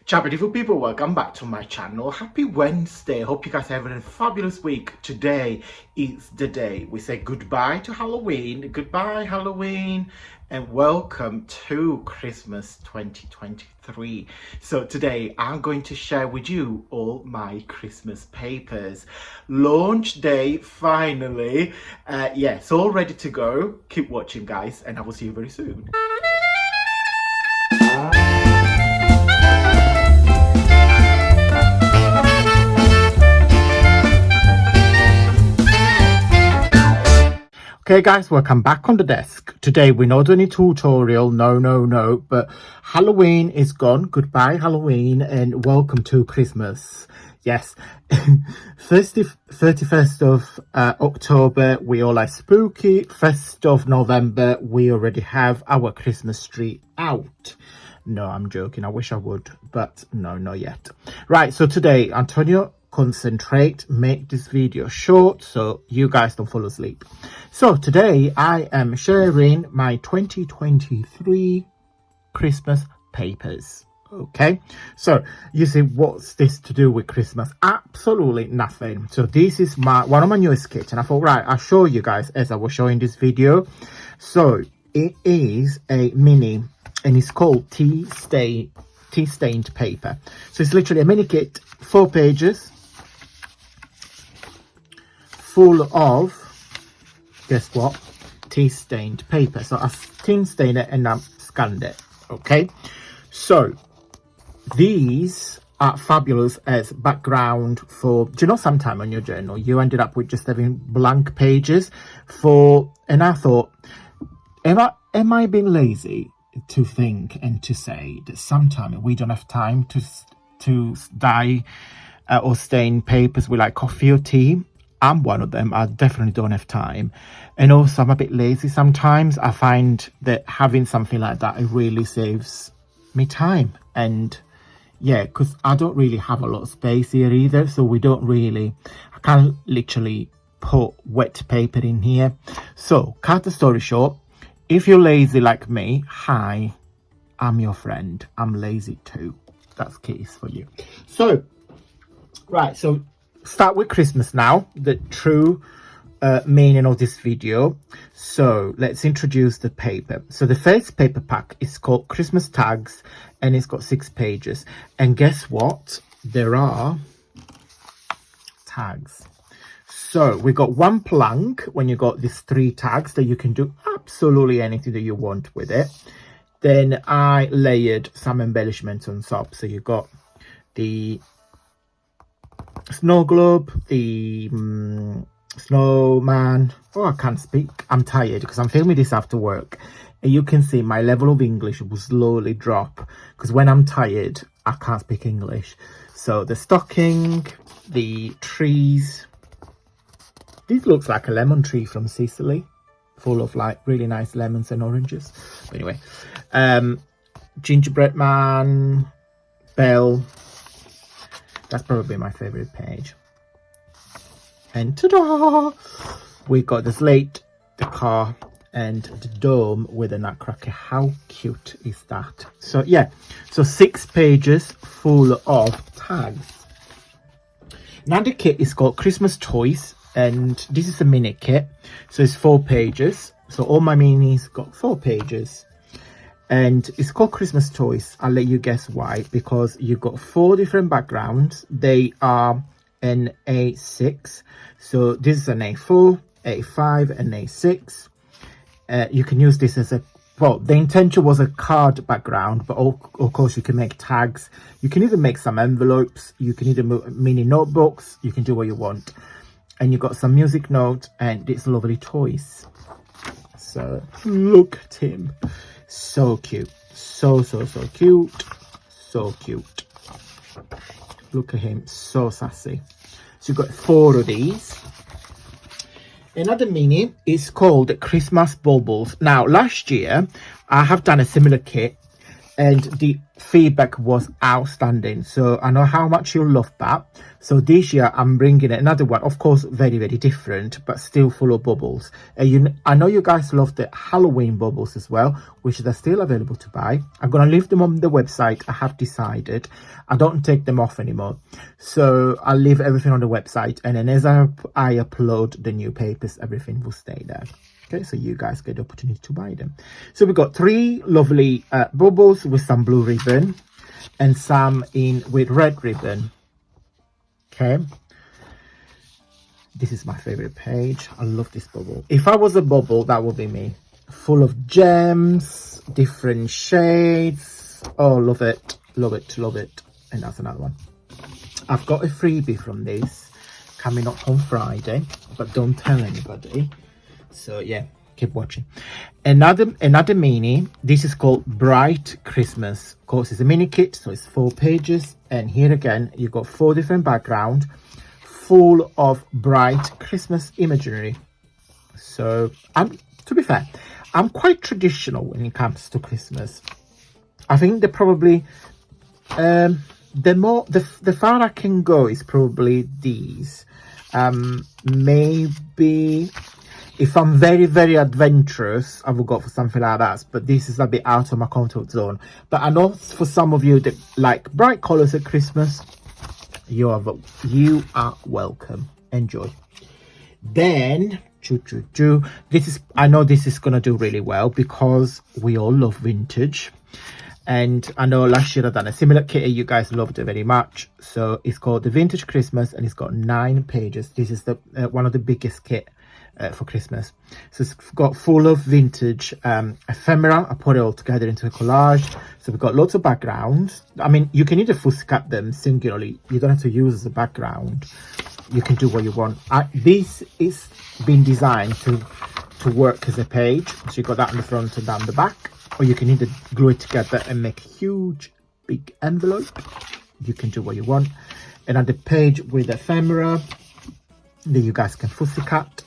Ciao beautiful people, welcome back to my channel. Happy Wednesday. Hope you guys are having a fabulous week. Today is the day we say goodbye to Halloween, goodbye Halloween, and welcome to Christmas 2023. So today I'm going to share with you all my Christmas papers. Launch day finally. Yes, all ready to go. Keep watching guys, and I will see you very soon. Okay guys, welcome back on the desk. Today we're not doing a tutorial, no, but Halloween is gone. Goodbye Halloween and welcome to Christmas. Yes, Festive, 31st of October, we all are spooky. 1st of November, we already have our Christmas tree out. No, I'm joking, I wish I would, but no, not yet. Right, so today, Antonio, concentrate, make this video short so you guys don't fall asleep. So today I am sharing my 2023 Christmas papers. Okay, so you see, what's this to do with Christmas? Absolutely nothing. So this is one of my newest kits, and I thought, right, I'll show you guys as I was showing this video. So it is a mini, and it's called tea stained paper. So it's literally a mini kit, 4 pages, full of, guess what, tea stained paper. So I've tin stained it and I've scanned it. Okay, so these are fabulous as background for, do you know, sometime on your journal you ended up with just having blank pages for, and I thought, am I being lazy to think and to say that sometimes we don't have time to dye or stain papers with like coffee or tea? I'm one of them. I definitely don't have time, and also I'm a bit lazy sometimes. I find that having something like that, it really saves me time. And yeah, because I don't really have a lot of space here either, so we don't really, I can't literally put wet paper in here. So cut the story short, if you're lazy like me, hi, I'm your friend. I'm lazy too. That's case for you. So right, so start with Christmas now, the true meaning of this video. So let's introduce the paper. So the first paper pack is called Christmas Tags, and it's got 6 pages. And guess what? There are tags. So we got one plank when you got these 3 tags that you can do absolutely anything that you want with it. Then I layered some embellishments on top. So you got the snow globe, the snowman. Oh, I can't speak. I'm tired because I'm filming this after work. And you can see my level of English will slowly drop because when I'm tired, I can't speak English. So the stocking, the trees. This looks like a lemon tree from Sicily, full of like really nice lemons and oranges. But anyway, gingerbread man, bell. That's probably my favorite page. And ta-da! We got the slate, the car, and the dome with a nutcracker. How cute is that? So yeah, so 6 pages full of tags. Now the kit is called Christmas Toys, and this is a mini kit. So it's 4 pages. So all my minis got 4 pages. And it's called Christmas Toys. I'll let you guess why. Because you've got 4 different backgrounds. They are an A6. So this is an A4, A5, and A6. You can use this as a, well, the intention was a card background, but of course you can make tags. You can even make some envelopes. You can even mini notebooks. You can do what you want. And you've got some music notes and these lovely toys. So look at him. So cute, so cute, so cute. Look at him, so sassy. So you've got 4 of these. Another mini is called Christmas Baubles. Now last year I have done a similar kit, and the feedback was outstanding. So I know how much you love that. So this year I'm bringing another one, of course very different, but still full of bubbles. I know you guys love the Halloween bubbles as well, which are still available to buy. I'm gonna leave them on the website. I have decided I don't take them off anymore, so I'll leave everything on the website, and then as I upload the new papers, everything will stay there. Okay, so you guys get the opportunity to buy them. So we've got 3 lovely bubbles with some blue ribbon and some in with red ribbon. Okay, this is my favorite page. I love this bubble. If I was a bubble, that would be me. Full of gems, different shades. Oh, love it, love it, love it. And that's another one. I've got a freebie from this coming up on Friday, but don't tell anybody. So yeah, keep watching. Another mini. This is called Bright Christmas. Of course, it's a mini kit, so it's 4 pages, and here again you've got 4 different backgrounds full of bright Christmas imagery. So to be fair, I'm quite traditional when it comes to Christmas. I think they're probably the far I can go is probably these. Maybe if I'm very adventurous, I will go for something like that, but this is a bit out of my comfort zone. But I know for some of you that like bright colors at Christmas, you are welcome. Enjoy. Then I know this is gonna do really well because we all love vintage, and I know last year I've done a similar kit. You guys loved it very much. So it's called the Vintage Christmas, and it's got 9 pages. This is the one of the biggest kit for Christmas. So it's got full of vintage ephemera. I put it all together into a collage. So we've got lots of backgrounds. I mean, you can either fussy-cut them singularly. You don't have to use as a background. You can do what you want. This is been designed to work as a page. So you got that on the front and down the back, or you can either glue it together and make a huge big envelope. You can do what you want. Another page with ephemera that you guys can fussy cut.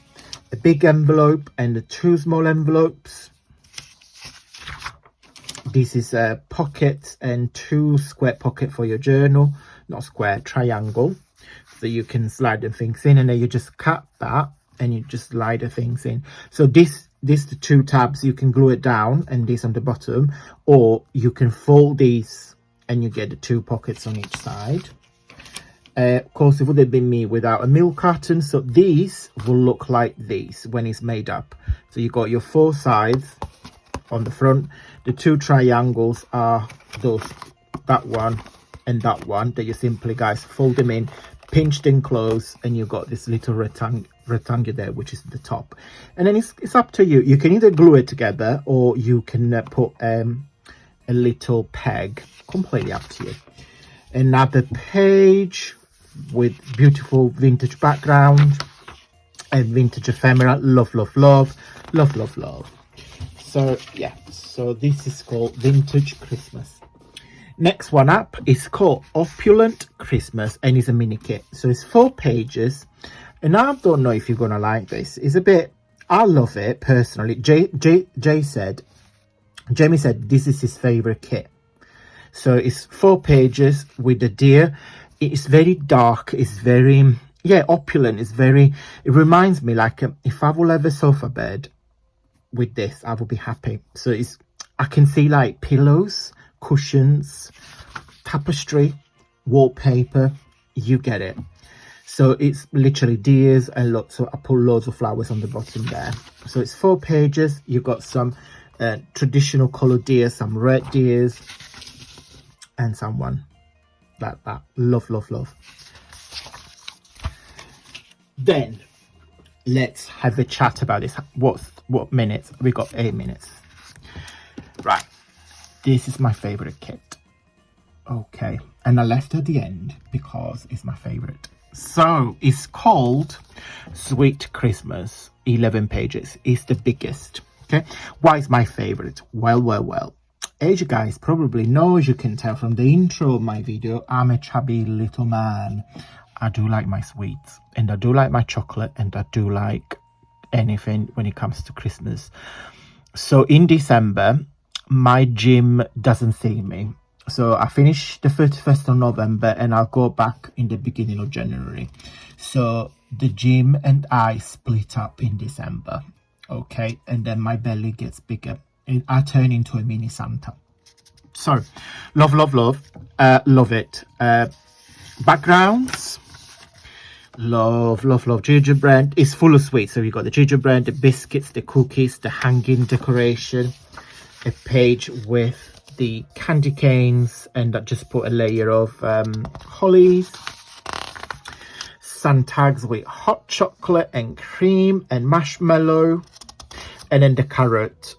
A big envelope and the 2 small envelopes. This is a pocket and 2 square pocket for your journal, not square, triangle, so you can slide the things in, and then you just cut that and you just slide the things in. So this the 2 tabs, you can glue it down and this on the bottom, or you can fold these and you get the 2 pockets on each side. Of course, it would have been me without a milk carton, so these will look like this when it's made up. So you got your 4 sides on the front. The 2 triangles are that one and that one, that you simply, guys, fold them in, pinched in close, and you've got this little rectangle there, which is the top. And then it's up to you. You can either glue it together, or you can put a little peg. Completely up to you. Another page with beautiful vintage background and vintage ephemera. Love. So yeah, so this is called Vintage Christmas. Next one up is called Opulent Christmas, and it's a mini kit. So it's 4 pages, and I don't know if you're gonna like this. It's a bit, I love it personally. Jamie said this is his favorite kit. So it's 4 pages with the deer. It's very dark. It's very, opulent. It reminds me, like, if I will have a sofa bed with this, I will be happy. So I can see like pillows, cushions, tapestry, wallpaper, you get it. So it's literally deers and lots of, I put loads of flowers on the bottom there. So it's 4 pages. You've got some traditional colored deer, some red deers, and someone like that. Love. Then let's have a chat about this. What minutes? We got 8 minutes. Right, this is my favorite kit. Okay, and I left at the end because it's my favorite. So it's called Sweet Christmas, 11 pages. It's the biggest. Okay, why is my favorite? Well, as you guys probably know, as you can tell from the intro of my video, I'm a chubby little man. I do like my sweets, and I do like my chocolate, and I do like anything when it comes to Christmas. So in December, my gym doesn't see me. So I finish the 31st of November and I'll go back in the beginning of January. So the gym and I split up in December. Okay, and then my belly gets bigger and I turn into a mini Santa. So love, love, love, love it. Backgrounds, love, love, love. Gingerbread is full of sweets. So you got the gingerbread, the biscuits, the cookies, the hanging decoration, a page with the candy canes, and I just put a layer of hollies, sun tags with hot chocolate and cream and marshmallow, and then the carrot,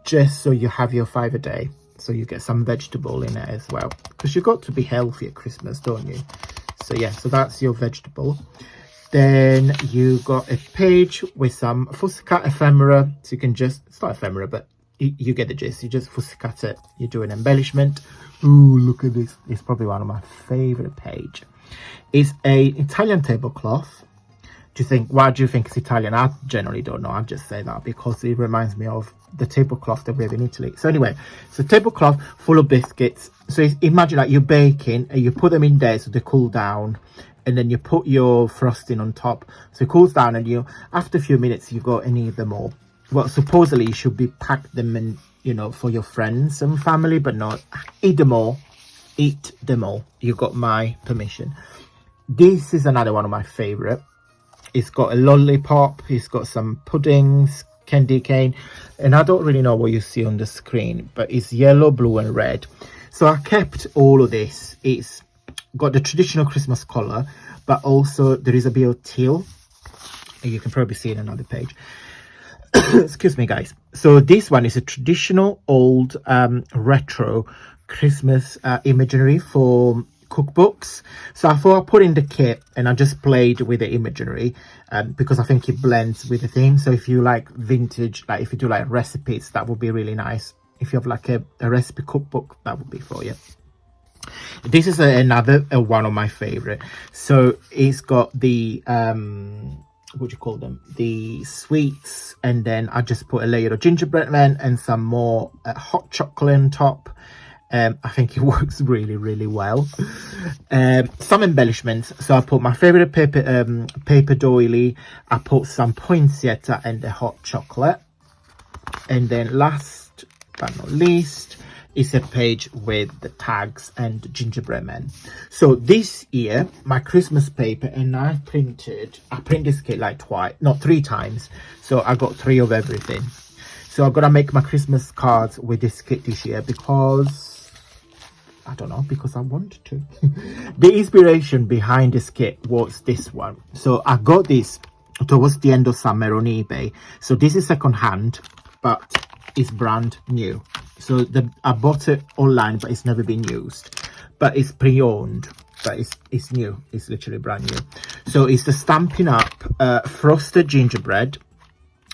just so you have your 5 a day, so you get some vegetable in it as well, because you got to be healthy at Christmas, don't you? So yeah, so that's your vegetable. Then you got a page with some fussy-cut ephemera, so you can just, it's not ephemera, but you get the gist. You just fussy-cut it, you do an embellishment. Ooh, look at this. It's probably one of my favorite page. It's a Italian tablecloth. Do you think, why do you think it's Italian? I generally don't know. I just say that because it reminds me of the tablecloth that we have in Italy. So anyway, it's a tablecloth full of biscuits. So imagine like you're baking and you put them in there so they cool down, and then you put your frosting on top so it cools down, and you, after a few minutes, you go and eat them all. Well, supposedly you should be packed them in, you know, for your friends and family, but not. Eat them all. Eat them all. You got my permission. This is another one of my favorite. It's got a lollipop. It's got some puddings, candy cane, and I don't really know what you see on the screen, but it's yellow, blue, and red. So I kept all of this. It's got the traditional Christmas color, but also there is a bit of teal. You can probably see it on another page. Excuse me, guys. So this one is a traditional old retro Christmas imagery for cookbooks. So I thought I put in the kit and I just played with the imagery because I think it blends with the theme. So if you like vintage, like if you do like recipes, that would be really nice. If you have like a recipe cookbook, that would be for you. This is another one of my favorite. So it's got the what do you call them, the sweets, and then I just put a layer of gingerbread man and some more hot chocolate on top. I think it works really, really well. Some embellishments. So I put my favorite paper doily. I put some poinsettia and the hot chocolate. And then last but not least is a page with the tags and gingerbread men. So this year, my Christmas paper, and I print this kit like three times. So I got 3 of everything. So I'm gonna make my Christmas cards with this kit this year because I don't know, because I wanted to. The inspiration behind this kit was this one. So I got this towards the end of summer on eBay. So this is second hand, but it's brand new. So I bought it online, but it's never been used. But it's pre-owned, but it's new. It's literally brand new. So it's the Stampin' Up frosted gingerbread.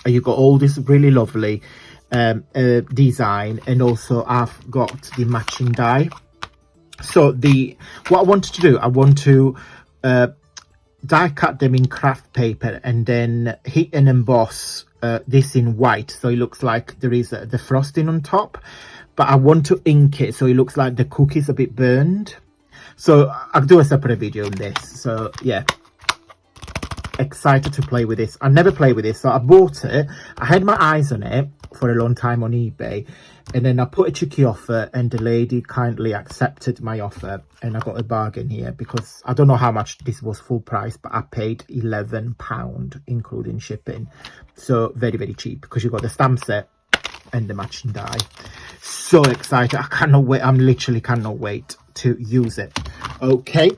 You got all this really lovely design, and also I've got the matching die. So what I wanted to do, I want to die cut them in craft paper and then hit and emboss this in white, so it looks like there is the frosting on top, but I want to ink it so it looks like the cookie's a bit burned. So I'll do a separate video on this. So yeah, excited to play with this. I never played with this, so I bought it. I had my eyes on it for a long time on eBay, and then I put a cheeky offer, and the lady kindly accepted my offer, and I got a bargain here because I don't know how much this was full price, but I paid £11 including shipping. So very, very cheap, because you got the stamp set and the matching die. So excited. I cannot wait. I'm literally cannot wait to use it. Okay,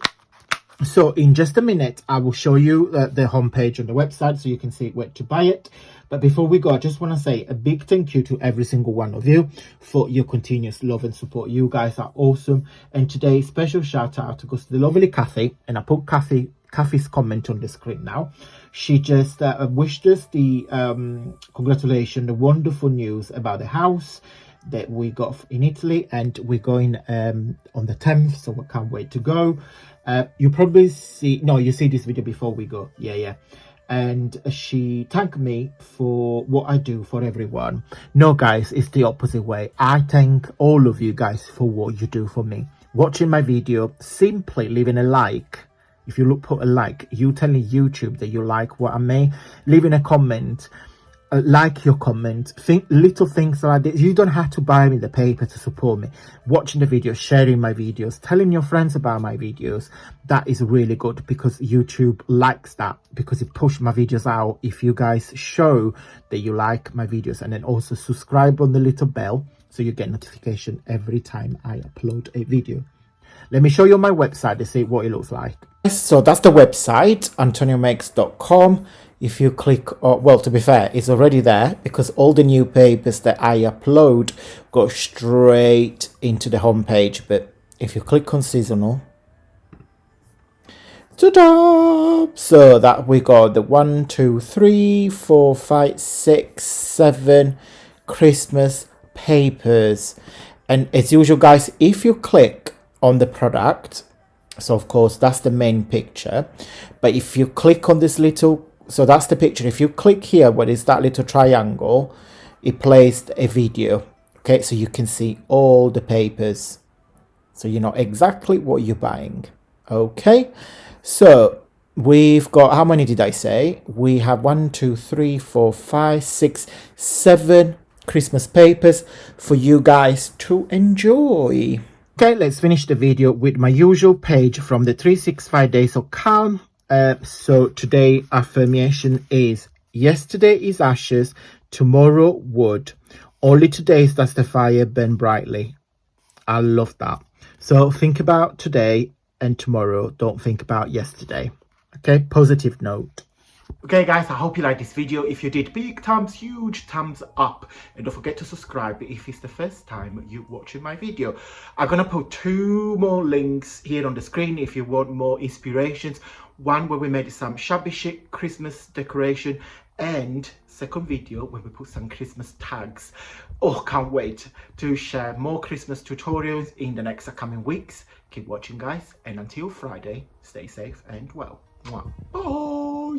so in just a minute I will show you the homepage on the website so you can see where to buy it. But before we go, I just want to say a big thank you to every single one of you for your continuous love and support. You guys are awesome. And today, special shout out goes to the lovely Kathy, and I put Kathy's comment on the screen now. She just wished us the congratulations, the wonderful news about the house that we got in Italy, and we're going on the 10th, so we can't wait to go. You probably see, no, you see this video before we go. Yeah. and she thanked me for what I do for everyone. No guys, it's the opposite way. I thank all of you guys for what you do for me. Watching my video, simply leaving a like. If you put a like, you telling YouTube that you like what I made, leaving a comment, like your comment, think little things like this. You don't have to buy me the paper to support me. Watching the videos, sharing my videos, telling your friends about my videos, that is really good because YouTube likes that, because it pushes my videos out if you guys show that you like my videos. And then also subscribe on the little bell so you get notification every time I upload a video. Let me show you my website to see what it looks like. So that's the website, antoniomakes.com. If you click, well, to be fair, it's already there because all the new papers that I upload go straight into the homepage. But if you click on seasonal, ta-da! So that we got the 1, 2, 3, 4, 5, 6, 7 Christmas papers. And as usual, guys, if you click on the product, so of course that's the main picture, but if you click on this little, so that's the picture, if you click here, what is that little triangle, it plays a video. Okay, so you can see all the papers, so you know exactly what you're buying. Okay, so we've got, how many did I say? We have 1, 2, 3, 4, 5, 6, 7 Christmas papers for you guys to enjoy. Okay, let's finish the video with my usual page from the 365 days of calm. So today affirmation is: yesterday is ashes, tomorrow wood. Only today does the fire burn brightly. I love that. So think about today and tomorrow. Don't think about yesterday. Okay, positive note. Okay guys, I hope you liked this video. If you did, big thumbs, huge thumbs up, and don't forget to subscribe if it's the first time you're watching my video. I'm gonna put 2 more links here on the screen if you want more inspirations. One where we made some shabby chic Christmas decoration, and second video where we put some Christmas tags. Oh, can't wait to share more Christmas tutorials in the next coming weeks. Keep watching guys, and until Friday, stay safe and well. Bye.